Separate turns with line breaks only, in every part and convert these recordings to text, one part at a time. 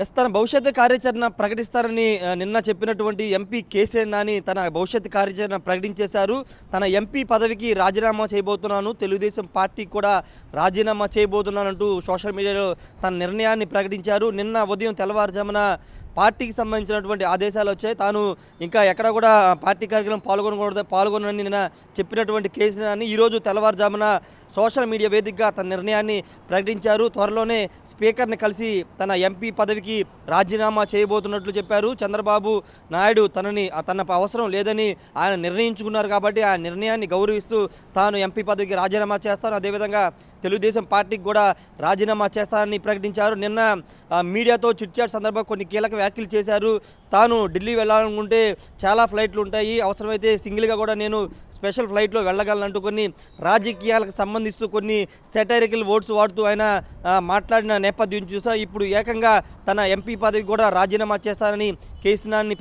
తన భవిష్యత్తు కార్యాచరణ ప్రకటిస్తారని నిన్న చెప్పినటువంటి ఎంపీ కేసీఆర్ నాని తన భవిష్యత్తు కార్యాచరణ ప్రకటించేశారు. తన ఎంపీ పదవికి రాజీనామా చేయబోతున్నాను, తెలుగుదేశం పార్టీ కూడా రాజీనామా చేయబోతున్నానంటూ సోషల్ మీడియాలో తన నిర్ణయాన్ని ప్రకటించారు. నిన్న ఉదయం తెల్లవారుజామున పార్టీకి సంబంధించినటువంటి ఆదేశాలు వచ్చాయి. తాను ఇంకా ఎక్కడ కూడా పార్టీ కార్యక్రమం పాల్గొనని నిన్న చెప్పినటువంటి కేసీఆర్ని ఈరోజు తెల్లవారుజామున సోషల్ మీడియా వేదికగా తన నిర్ణయాన్ని ప్రకటించారు. త్వరలోనే స్పీకర్ని కలిసి తన ఎంపీ పదవికి రాజీనామా చేయబోతున్నట్లు చెప్పారు. చంద్రబాబు నాయుడు తన అవసరం లేదని ఆయన నిర్ణయించుకున్నారు కాబట్టి ఆ నిర్ణయాన్ని గౌరవిస్తూ తాను ఎంపీ పదవికి రాజీనామా చేస్తాను, అదేవిధంగా తెలుగుదేశం పార్టీకి కూడా రాజీనామా చేస్తానని ప్రకటించారు. నిన్న మీడియాతో చిట్చాట్ సందర్భంగా కొన్ని కీలక వ్యాఖ్యలు చేశారు. తాను ఢిల్లీ వెళ్ళాలనుకుంటే చాలా ఫ్లైట్లు ఉంటాయి, అవసరమైతే సింగిల్గా కూడా నేను స్పెషల్ ఫ్లైట్లో వెళ్ళగలనంటూ కొన్ని రాజకీయాలకు సంబంధిస్తూ కొన్ని సెటైరికల్ వర్డ్స్ వాడుతూ ఆయన మాట్లాడిన నేపథ్యం చూసా. ఇప్పుడు ఏకంగా తన ఎంపీ పదవికి కూడా రాజీనామా చేస్తానని కేసీఆర్ని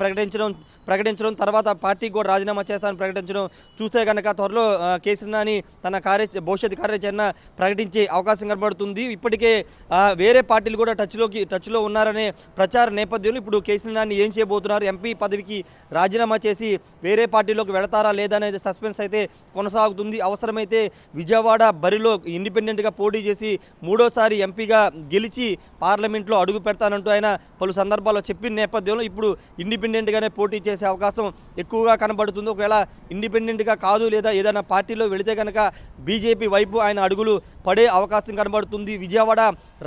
ప్రకటించడం తర్వాత పార్టీకి కూడా రాజీనామా చేస్తానని ప్రకటించడం చూస్తే కనుక త్వరలో కేసీఆర్ని తన భవిష్యత్ కార్యాచరణ ప్రకటించే అవకాశం కనబడుతుంది. ఇప్పటికే వేరే పార్టీలు కూడా టచ్లో ఉన్నారనే ప్రచార నేపథ్యంలో ఇప్పుడు కేసీఆర్ని ఏం చేయబోతున్నారు, ఎంపీ పదవికి రాజీనామా చేసి వేరే పార్టీలోకి వెళతారా లేదా అనేది సస్పెన్స్ అయితే కొనసాగుతుంది. అవసరమైతే విజయవాడ బరిలో ఇండిపెండెంట్గా పోటీ చేసి మూడోసారి ఎంపీగా గెలిచి పార్లమెంట్లో అడుగు పెడతానంటూ ఆయన పలు సందర్భాల్లో చెప్పిన నేపథ్యంలో ఇప్పుడు ఇండిపెండెంట్గానే పోటీ చేసే అవకాశం ఎక్కువగా కనబడుతుంది. ఒకవేళ ఇండిపెండెంట్గా కాదు లేదా ఏదైనా పార్టీలో వెళితే కనుక బీజేపీ వైపు ఆయన అడుగులు పడే అవకాశం కనబడుతుంది. విజయవాడ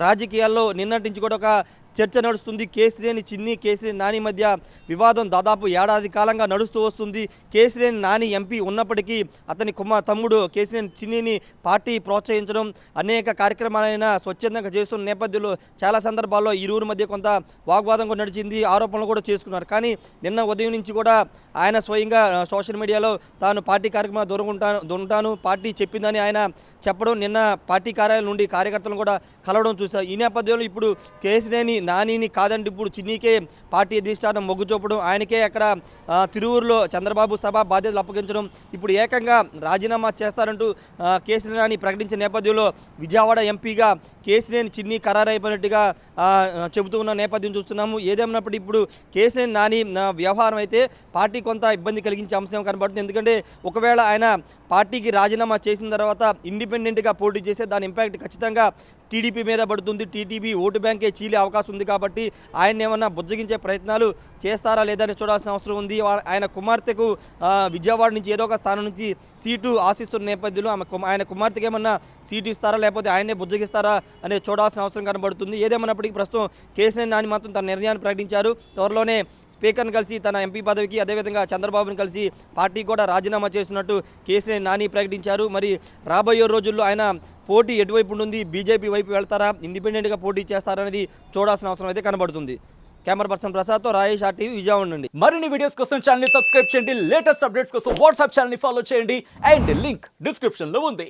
రాజకీయాల్లో నిన్నటి నుంచి కూడా ఒక చర్చ నడుస్తుంది. కేసినేని చిన్ని, కేసినేని నాని మధ్య వివాదం దాదాపు ఏడాది కాలంగా నడుస్తూ వస్తుంది. కేసినేని నాని ఎంపీ ఉన్నప్పటికీ అతని తమ్ముడు కేసినేని చిన్నిని పార్టీ ప్రోత్సహించడం, అనేక కార్యక్రమాలైనా స్వచ్ఛందంగా చేస్తున్న నేపథ్యంలో చాలా సందర్భాల్లో ఇరువురి మధ్య కొంత వాగ్వాదం కూడా నడిచింది, ఆరోపణలు కూడా చేసుకున్నారు. కానీ నిన్న ఉదయం నుంచి కూడా ఆయన స్వయంగా సోషల్ మీడియాలో తాను పార్టీ కార్యక్రమాలు దూరం ఉంటాను, పార్టీ చెప్పిందని ఆయన చెప్పడం, నిన్న పార్టీ కార్యాలయం నుండి కార్యకర్తలను కూడా కలవడం చూశారు. ఈ నేపథ్యంలో ఇప్పుడు కేసినేని నానిని కాదండి ఇప్పుడు చిన్నీకే పార్టీ అధిష్టానం మొగ్గు చూపడం, ఆయనకే అక్కడ తిరువురులో చంద్రబాబు సభ బాధ్యతలు అప్పగించడం, ఇప్పుడు ఏకంగా రాజీనామా చేస్తారంటూ కేసీఆర్ నాని ప్రకటించిన నేపథ్యంలో విజయవాడ ఎంపీగా కేసీనేని చిన్ని ఖరారైపోయినట్టుగా చెబుతూ ఉన్న నేపథ్యం చూస్తున్నాము. ఏదేమన్నప్పుడు ఇప్పుడు కేసీనేని నాని వ్యవహారం అయితే పార్టీ కొంత ఇబ్బంది కలిగించే అంశం కనబడుతుంది. ఎందుకంటే ఒకవేళ ఆయన పార్టీకి రాజీనామా చేసిన తర్వాత ఇండిపెండెంట్గా పోటీ చేస్తే దాని ఇంపాక్ట్ ఖచ్చితంగా టీడీపీ మీద పడుతుంది. టీడీపీ ఓటు బ్యాంకే చీలే అవకాశం ఉంది కాబట్టి ఆయన ఏమన్నా బుజ్జగించే ప్రయత్నాలు చేస్తారా లేదని చూడాల్సిన అవసరం ఉంది. ఆయన కుమార్తెకు విజయవాడ నుంచి ఏదో ఒక స్థానం నుంచి సీటు ఆశిస్తున్న నేపథ్యంలో ఆయన కుమార్తెకి ఏమన్నా సీటు ఇస్తారా లేకపోతే ఆయనే బుజ్జగిస్తారా అనేది చూడాల్సిన అవసరం కనబడుతుంది. ఏదేమన్నప్పటికీ ప్రస్తుతం కేసీఆర్ నాని మాత్రం తన నిర్ణయాన్ని ప్రకటించారు. త్వరలోనే స్పీకర్ని కలిసి తన ఎంపీ పదవికి అదేవిధంగా చంద్రబాబుని కలిసి పార్టీ కూడా రాజీనామా చేస్తున్నట్టు కేసీఆర్ నాని ప్రకటించారు. మరి రాబోయే రోజుల్లో ఆయన పోటీ ఎటువైపు ఉంటుంది, బీజేపీ వైపు వెళ్తారా, ఇండిపెండెంట్గా పోటీ చేస్తారనేది చూడాల్సిన అవసరం అయితే కనబడుతుంది. Camera person ప్రసాద్తో Rayesh RTV Vijayawada నుండి.
మరిన్ని వీడియోస్ కోసం ఛానల్ ని సబ్స్క్రైబ్ చేయండి, లేటెస్ట్ అప్డేట్స్ కోసం వాట్సాప్ ఛానల్ ని ఫాలో చేయండి అండ్ లింక్ డిస్క్రిప్షన్ లో ఉంది.